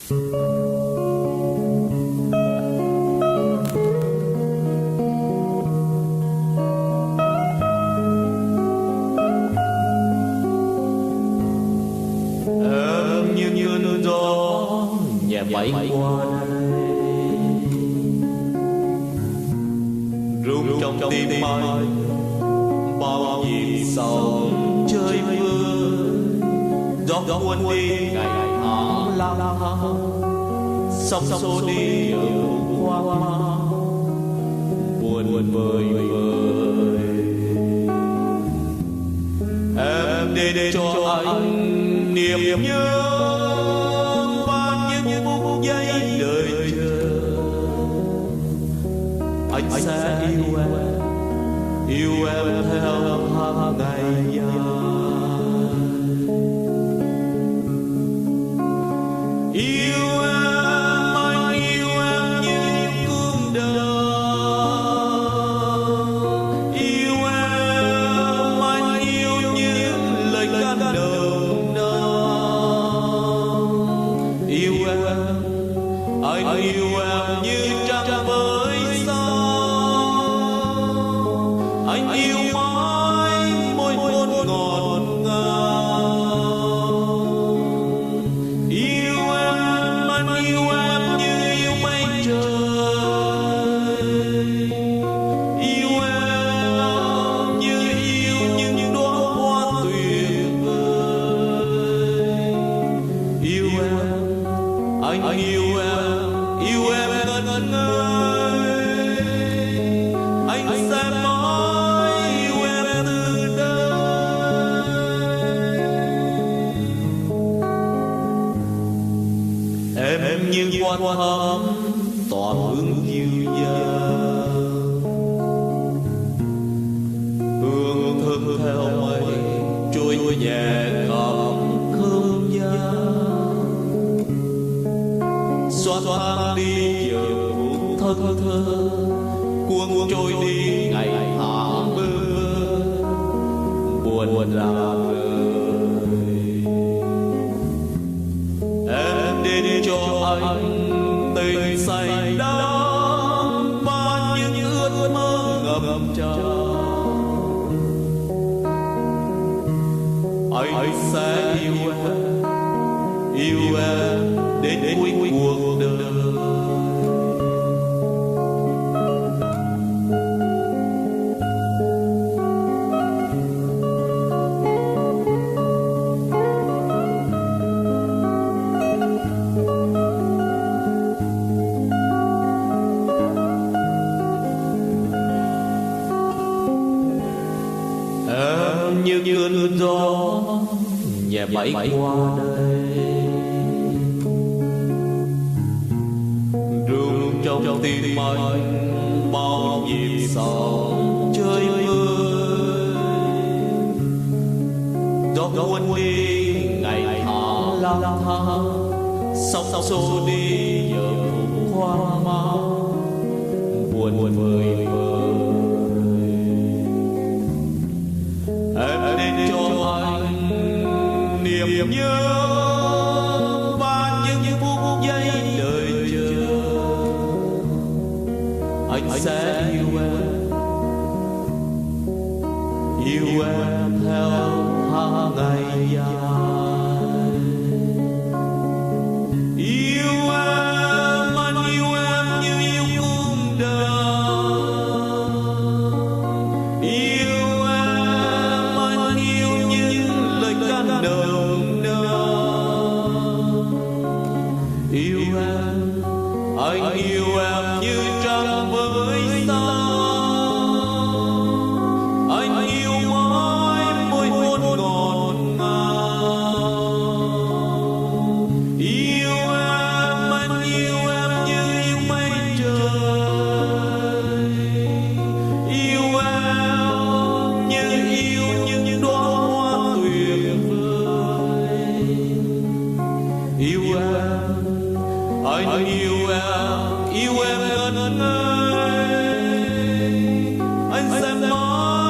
Em như gió nhẹ bay qua đây, rung trong tim anh bao nhịp sóng chơi vơi. Gió cuốn đi ngày tháng lang thang, sóng xô đi ở qua buồn vơi vơi. Em đến cho anh niềm nhớ và những phút giây đời chờ. Anh sẽ yêu em theo tháng ngày dài. Yêu em, anh yêu em như cương đời. Yêu em, anh yêu như lời ca đầu nồng. Yêu em, anh yêu em như trăng với sao. Anh yêu mãi môi hôn ngọt ngào. Yêu em, anh yêu em như yêu mây trời. Yêu em như yêu những đóa hoa tuyệt vời. Yêu em, anh yêu em ngất ngây. Anh sẽ mãi yêu em từ đây. Em như quan thắm tỏa hương dịu dàng, hương thơm theo mây trôi nhẹ khắp không gian. Xóa tan đi giờ phút thân thơ, cuốn trôi đi ngày tháng bơ vơ buồn ra vời. Em đến cho anh tình say đắm và những ước mơ ngập tràn. Anh sẽ yêu em đến cuối cuộc đời. Em như cơn gió nhẹ bay qua đây, rung trong tim anh bao nhịp sóng chơi vơi. Gió cuốn đi ngày tháng lang thang, sóng xô đi giờ phút hoang mang buồn vơi vơi. Em đến cho anh niềm nhớ và những phút giây đời chờ. Anh sẽ yêu em theo tháng ngày dài. Yêu em, anh yêu em như yêu cung đời. Yêu em, anh yêu như lời ca nồng nàn. Yêu em, anh yêu em như trăng với sao. Anh yêu mãi môi hôn ngọt ngào. Yêu em, anh yêu em như yêu mây trời. Yêu em như yêu những đóa hoa tuyệt vời. Yêu em, anh yêu em ngất ngây. Anh sẽ mãi